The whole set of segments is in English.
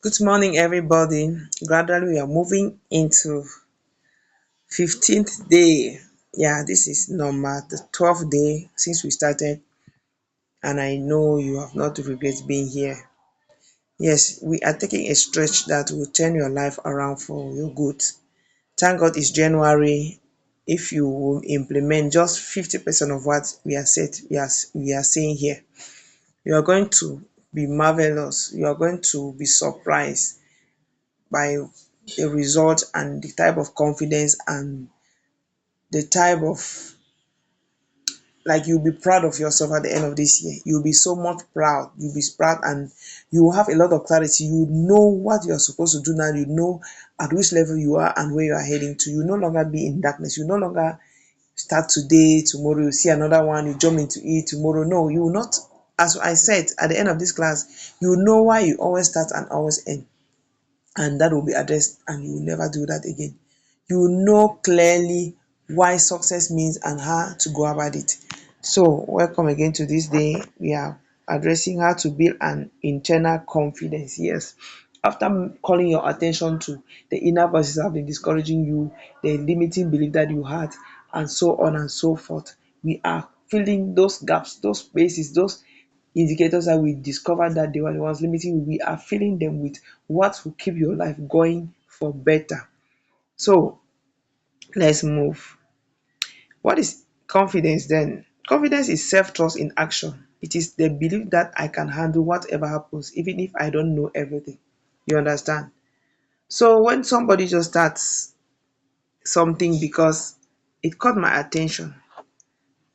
Good morning, everybody. Gradually, we are moving into 15th day. Yeah, this is number the 12th day since we started, and I know you have not regret being here. Yes, we are taking a stretch that will turn your life around for your good. Thank God it's January. If you will implement just 50% of what we are saying here, you are going to be marvelous. You are going to be surprised by the result and the type of confidence and the type of, like, you'll be proud of yourself at the end of this year. You'll be so much proud. You'll be proud and you will have a lot of clarity. You know what you're supposed to do now. You know at which level you are and where you are heading to. You no longer be in darkness. You no longer start today, tomorrow you see another one, you jump into it tomorrow. No, you will not. As I said at the end of this class, you know why you always start and always end, and that will be addressed, and you will never do that again. You know clearly why success means and how to go about it. So welcome again to this day. We are addressing how to build an internal confidence. Yes, after calling your attention to the inner voices that have been discouraging you, the limiting belief that you had, and so on and so forth, we are filling those gaps, those spaces, those indicators that we discovered that they were the ones limiting you. We are filling them with what will keep your life going for better. So let's move. What is confidence then? Confidence is self-trust in action. It is the belief that I can handle whatever happens, even if I don't know everything. You understand? So when somebody just starts something because it caught my attention,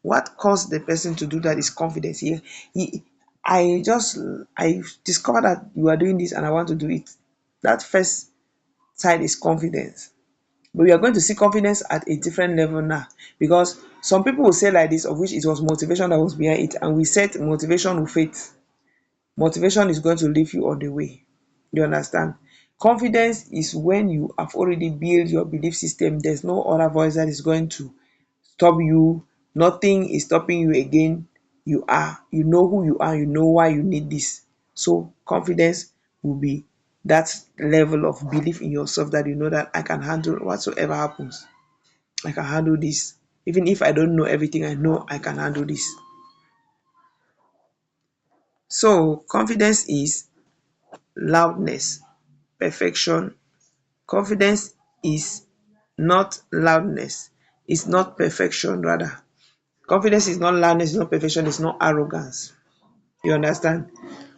what caused the person to do that is confidence. He I discovered that you are doing this and I want to do it. That first side is confidence. But we are going to see confidence at a different level now, because some people will say like this, of which it was motivation that was behind it, and we said motivation will fade. Motivation is going to leave you on the way. You understand? Confidence is when you have already built your belief system. There's no other voice that is going to stop you. Nothing is stopping you again. You know who you are, you know why you need this. So confidence will be that level of belief in yourself that you know that I can handle whatsoever happens. I can handle this. Even if I don't know everything, I know I can handle this. So confidence is loudness, perfection. Confidence is not loudness. It's not perfection, rather. Confidence is not loudness, it's not perfection, it's not arrogance. You understand?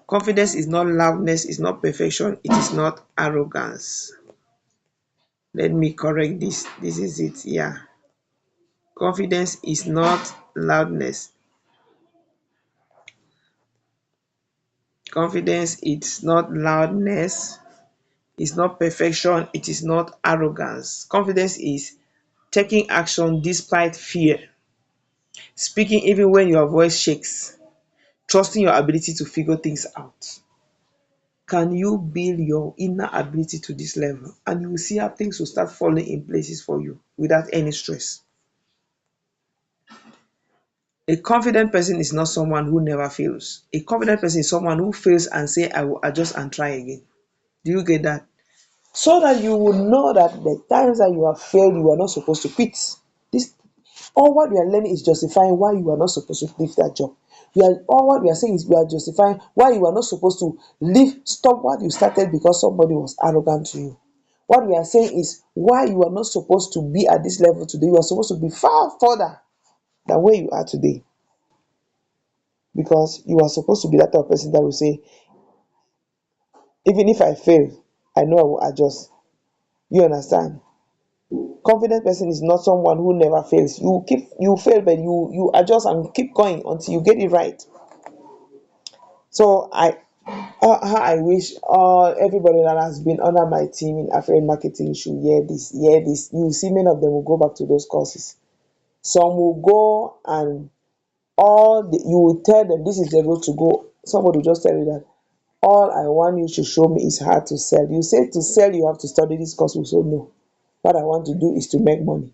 Confidence is not loudness, it's not perfection, it is not arrogance. Let me correct this. This is it. Yeah. Confidence is not loudness. Confidence is not loudness, it's not perfection, it is not arrogance. Confidence is taking action despite fear, speaking even when your voice shakes, trusting your ability to figure things out. Can you build your inner ability to this level, and you will see how things will start falling in places for you without any stress. A confident person is not someone who never fails. A confident person is someone who fails and say, I will adjust and try again. Do you get that? So that you will know that the times that you have failed, you are not supposed to quit. This all what we are learning is justifying why you are not supposed to leave that job. All what we are saying is we are justifying why you are not supposed to stop what you started because somebody was arrogant to you. What we are saying is why you are not supposed to be at this level today. You are supposed to be far further than where you are today. Because you are supposed to be that type of person that will say, even if I fail, I know I will adjust. You understand? Confident person is not someone who never fails. You fail, but you adjust and keep going until you get it right. So I wish everybody that has been under my team in affiliate marketing should hear this. Hear this. You will see many of them will go back to those courses. Some will go and you will tell them this is the road to go. Somebody will just tell you that all I want you to show me is how to sell. You say to sell you have to study this course. You say no. What I want to do is to make money.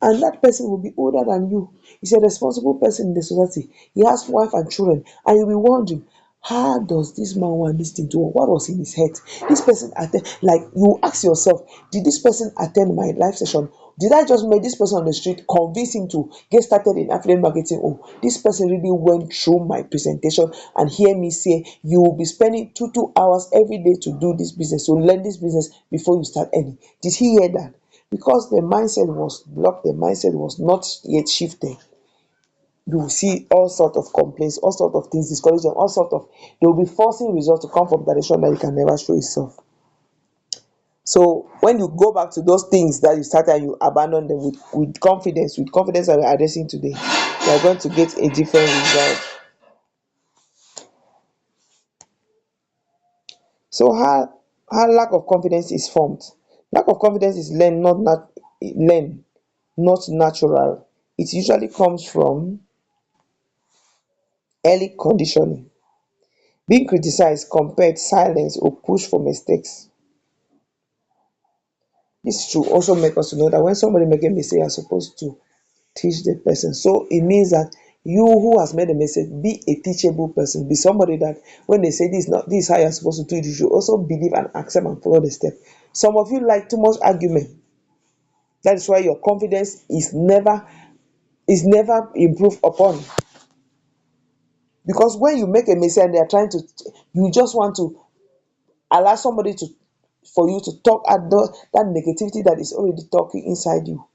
And that person will be older than you. He's a responsible person in the society. He has wife and children, and you'll be wondering, how does this man want this thing to work? What was in his head? This person attend, like you ask yourself, did this person attend my live session? Did I just meet this person on the street, convince him to get started in affiliate marketing? Oh, this person really went through my presentation and hear me say you will be spending 2 hours every day to do this business, to learn this business before you start earning. Did he hear that? Because the mindset was blocked, the mindset was not yet shifted. You will see all sorts of complaints, all sorts of things, discouragement, all sorts of, they will be forcing results to come from direction that you can never show yourself. So when you go back to those things that you started and you abandon them with confidence that we're addressing today, you are going to get a different result. So how lack of confidence is formed. Lack of confidence is learned, not natural. It usually comes from early conditioning, being criticized, compared, silenced, or pushed for mistakes. This should also make us to know that when somebody make a mistake, you are supposed to teach the person. So it means that you who has made a mistake, be a teachable person. Be somebody that when they say this is how you're supposed to do it, you should also believe and accept and follow the step. Some of you like too much argument. That is why your confidence is never improved upon. Because when you make a mistake and they are trying to, you just want to allow somebody to, for you to talk at that negativity that is already talking inside you.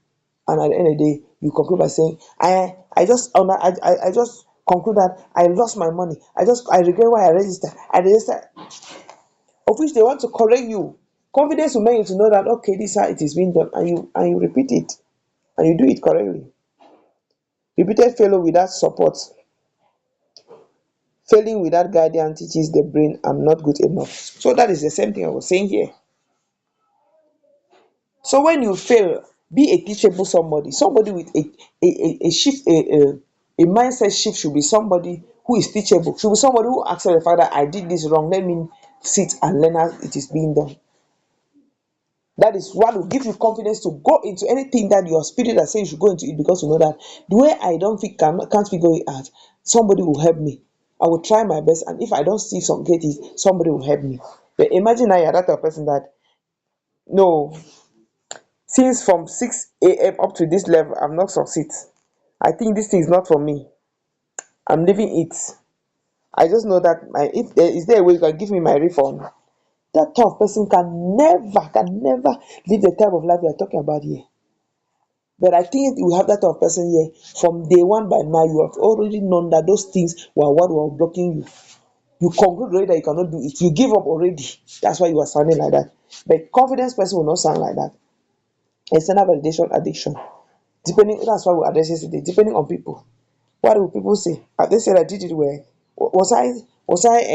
And at the end of the day, you conclude by saying, I just conclude that I lost my money. I regret why I registered. I registered, of which they want to correct you. Confidence will make you to know that okay, this is how it is being done, and you repeat it and you do it correctly. Repeated failure without support, failing without guidance teaches the brain I'm not good enough. So that is the same thing I was saying here. So when you fail, be a teachable somebody with a shift, a mindset shift should be somebody who is teachable, should be somebody who accepts the fact that I did this wrong. Let me sit and learn how it is being done. That is what will give you confidence to go into anything that your spirit is saying you should go into it, because you know that the way I don't think can't figure it out, somebody will help me. I will try my best, and if I don't see some get it, somebody will help me. But imagine now you're that type of person that no, since from 6 a.m. up to this level, I've not succeed. I think this thing is not for me. I'm leaving it. I just know that if there is there a way you can give me my refund. That type of person can never live the type of life we are talking about here. But I think you have that type of person here from day one. By now, you have already known that those things were what were blocking you. You conclude already that you cannot do it. You give up already. That's why you are sounding like that. But confidence person will not sound like that. External validation addiction. Depending, that's why we address it today. Depending on people, what will people say? Have they said I did it well? Was I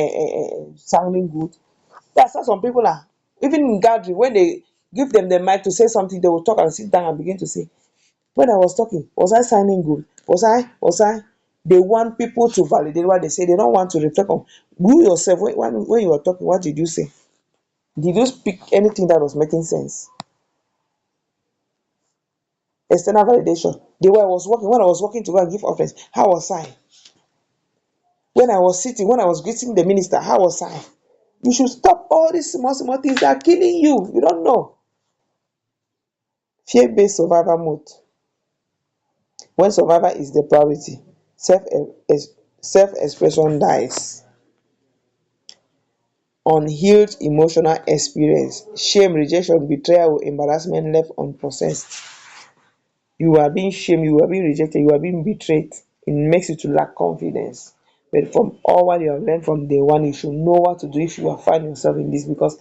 sounding good? That's how some people are. Even in gathering, when they give them the mic to say something, they will talk and sit down and begin to say, when I was talking, was I sounding good? Was I? They want people to validate what they say. They don't want to reflect on you yourself. When you were talking, what did you say? Did you speak anything that was making sense? External validation. The way I was working, when I was working to go and give offerings, how was I? When I was sitting, when I was greeting the minister, how was I? You should stop all these small things that are killing you. You don't know. Fear-based survival mode. When survival is the priority, self-expression dies. Unhealed emotional experience, shame, rejection, betrayal, embarrassment left unprocessed. You are being shamed, you are being rejected, you are being betrayed. It makes you to lack confidence. But from all what you have learned from day one, you should know what to do if you are finding yourself in this, because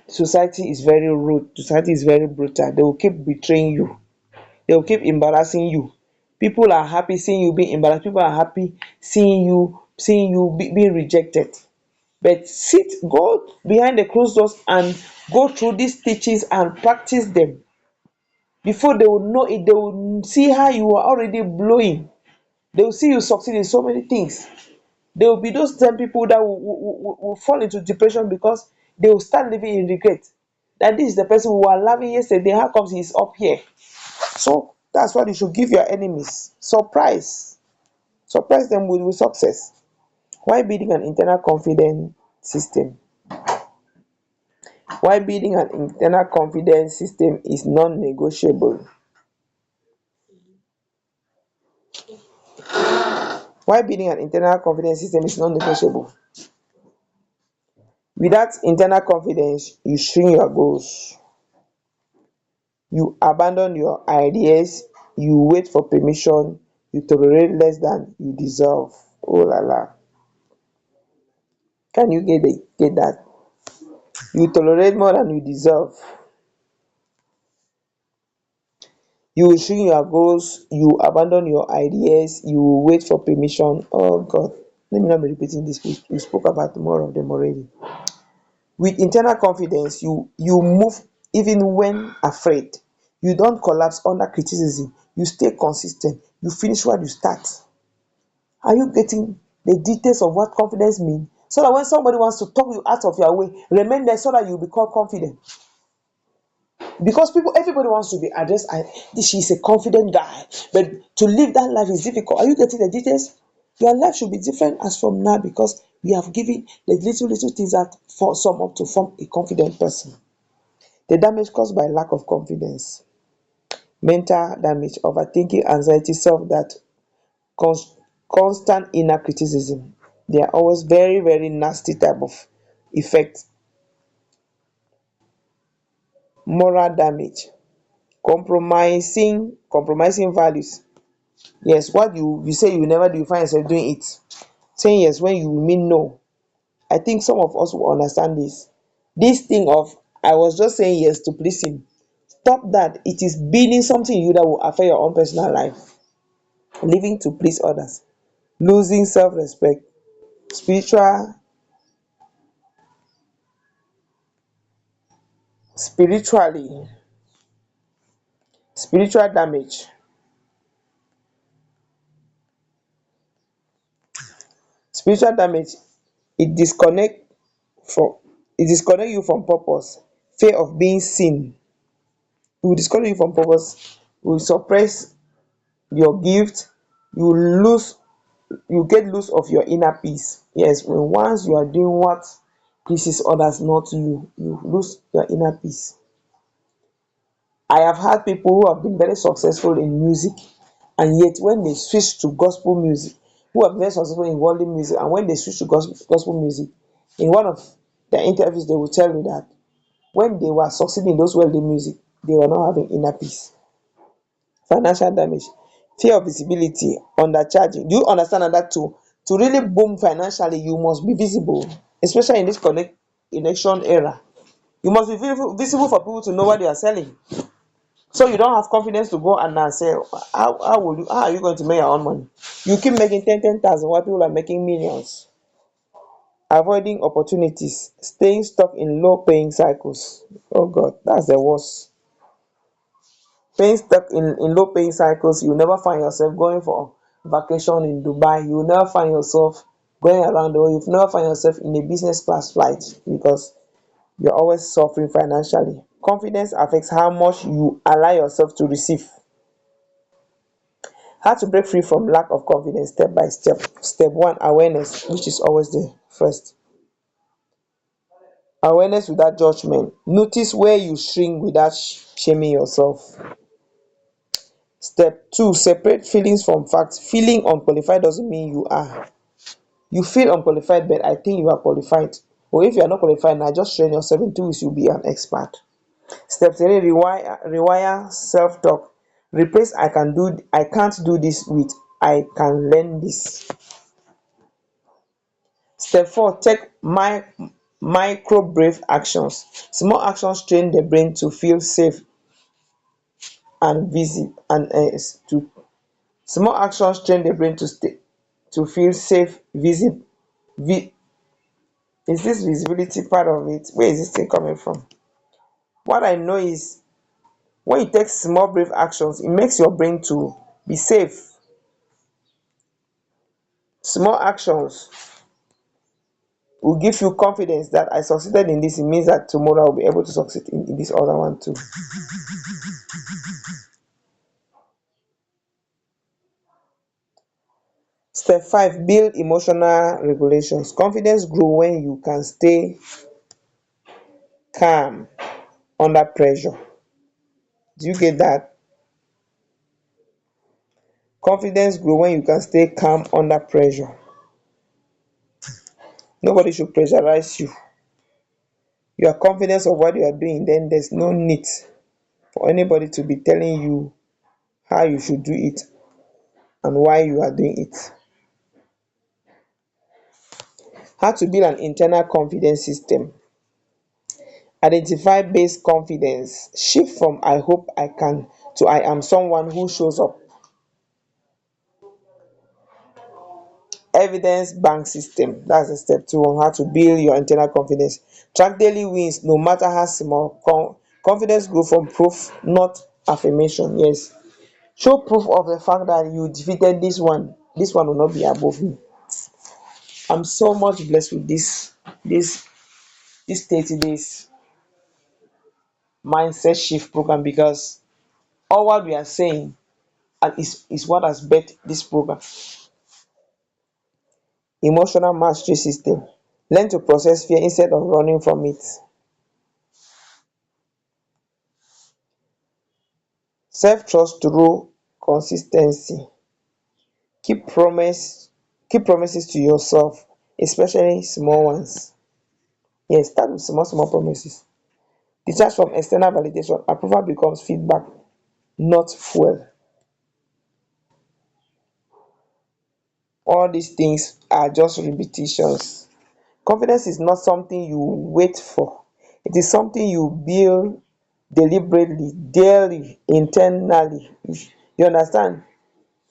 society is very rude, society is very brutal. They will keep betraying you, they will keep embarrassing you. People are happy seeing you being embarrassed, people are happy seeing you being rejected. But go behind the closed doors and go through these teachings and practice them. Before they will know it, they will see how you are already blowing. They will see you succeed in so many things. There will be those 10 people that will fall into depression because they will start living in regret. That this is the person who were loving yesterday. How comes he's up here? So that's what you should give your enemies. Surprise. Surprise them with success. Why building an internal confidence system? Why building an internal confidence system is non-negotiable? Why building an internal confidence system is non-negotiable? Without internal confidence, you shrink your goals, you abandon your ideas, you wait for permission, you tolerate less than you deserve. Oh la la. Can you get that? You tolerate more than you deserve. You will shrink your goals, you abandon your ideas, you will wait for permission. Oh God, let me not be repeating this. We spoke about more of them already. With internal confidence, you move even when afraid. You don't collapse under criticism. You stay consistent. You finish what you start. Are you getting the details of what confidence means? So that when somebody wants to talk you out of your way, remain there so that you become confident. Because people, everybody wants to be addressed. She's a confident guy, but to live that life is difficult. Are you getting the details? Your life should be different as from now, because we have given the little things that for sum up to form a confident person. The damage caused by lack of confidence: mental damage, overthinking, anxiety, self-doubt, constant inner criticism. They are always very, very nasty type of effect. Moral damage: compromising values. Yes, what you say you never do, you find yourself doing it. Saying yes when you mean no. I think some of us will understand this. This thing of I was just saying yes to please him. Stop that. It is building something in you that will affect your own personal life. Living to please others. Losing self-respect. Spiritual spiritually spiritual damage. Spiritual damage, it disconnect from it disconnect you from purpose. Fear of being seen. It will disconnect you from purpose. It will suppress your gift. You lose you get loose of your inner peace. Yes, when once you are doing what pleases others, not you, you lose your inner peace. I have had people who have been very successful in music, and yet when they switch to gospel music, who are very successful in worldly music, and when they switch to gospel music, in one of their interviews, they will tell you that when they were succeeding in those worldly music, they were not having inner peace. Financial damage, fear of visibility, undercharging. Do you understand that to really boom financially, you must be visible, especially in this connection era. You must be visible for people to know what you are selling. So you don't have confidence to go and now say, how are you going to make your own money? You keep making 10,000 while people are making millions. Avoiding opportunities, staying stuck in low paying cycles. Oh God, that's the worst. Staying stuck in low paying cycles, you never find yourself going for vacation in Dubai. You never find yourself going around the world. You never find yourself in a business class flight, because you're always suffering financially. Confidence affects how much you allow yourself to receive. How to break free from lack of confidence step by step. Step one, awareness, which is always the first. Awareness without judgment. Notice where you shrink without shaming yourself. Step two, separate feelings from facts. Feeling unqualified doesn't mean you are. You feel unqualified, but I think you are qualified. Or if you are not qualified, now just train yourself. In 2 weeks, you'll be an expert. Step three, rewire self-talk. Replace I can't do this with I can learn this. Step four, take micro brave actions. Small actions train the brain to feel safe and busy and to small actions train the brain to feel safe, visible. Vi- is this visibility part of it? Where is this thing coming from? What I know is when you take small brave actions, it makes your brain to be safe. Small actions will give you confidence that I succeeded in this. It means that tomorrow I'll be able to succeed in this other one too. Step 5, build emotional regulations. Confidence grow when you can stay calm under pressure. Do you get that? Confidence grow when you can stay calm under pressure. Nobody should pressurize you. You are confident of what you are doing, then there's no need for anybody to be telling you how you should do it and why you are doing it. How to build an internal confidence system. Identify based confidence. Shift from I hope I can to I am someone who shows up. Evidence bank system. That's the step 2 on how to build your internal confidence. Track daily wins no matter how small. Confidence grow from proof, not affirmation. Yes. Show proof of the fact that you defeated this one. This one will not be above me. I'm so much blessed with this this 30 days mindset shift program, because all what we are saying is what has birthed this program. Emotional mastery system. Learn to process fear instead of running from it. Self-trust through consistency. Keep promise, keep promises to yourself, especially small ones. Yes, start with small promises. Detach from external validation. Approval becomes feedback, not fuel. All these things are just repetitions. Confidence is not something you wait for. It is something you build deliberately, daily, internally. You understand?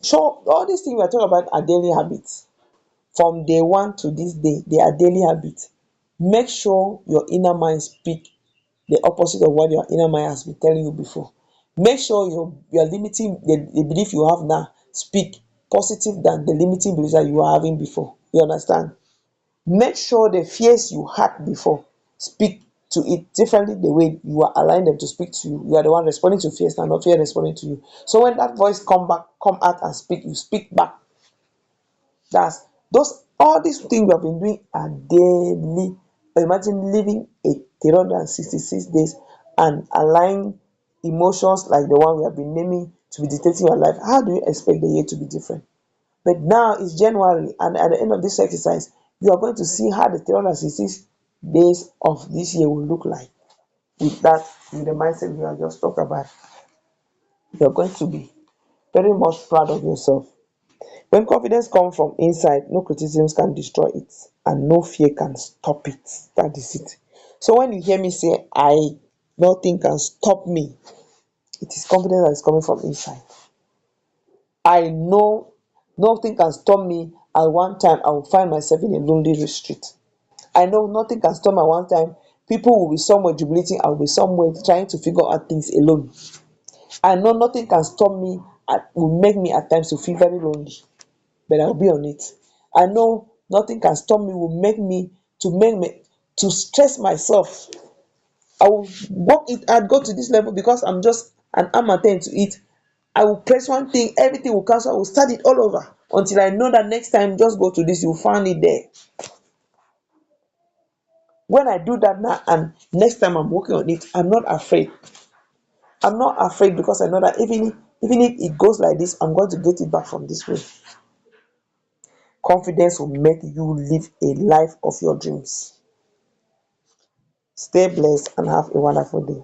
So all these things we are talking about are daily habits. From day one to this day, they are daily habits. Make sure your inner mind speak the opposite of what your inner mind has been telling you before. Make sure you're limiting the belief you have now, speak positive than the limiting beliefs that you were having before. You understand? Make sure the fears you had before, speak to it differently the way you are allowing them to speak to you. You are the one responding to fears and not fear responding to you. So when that voice come out and speak, you speak back. That's those all these things we have been doing are daily. Imagine living a 366 days and allowing emotions like the one we have been naming to be dictating your life. How do you expect the year to be different? But now it's January, and at the end of this exercise, you are going to see how the 366 days of this year will look like. With that, with the mindset we have just talked about, you're going to be very much proud of yourself. When confidence comes from inside, no criticisms can destroy it, and no fear can stop it. That is it. So when you hear me say, nothing can stop me, it is confidence that is coming from inside. I know nothing can stop me. At one time, I will find myself in a lonely retreat. I know nothing can stop me at one time. People will be somewhere jubilating, I will be somewhere trying to figure out things alone. I know nothing can stop me, will make me at times to feel very lonely, but I'll be on it. I know nothing can stop me, will make me to stress myself. I will work it I'd go to this level because I'm just an amateur to it. I will press one thing, everything will cancel, I will start it all over until I know that next time just go to this, you'll find it there. When I do that now and next time I'm working on it, I'm not afraid. I'm not afraid because I know that even if it goes like this, I'm going to get it back from this way. Confidence will make you live a life of your dreams. Stay blessed and have a wonderful day.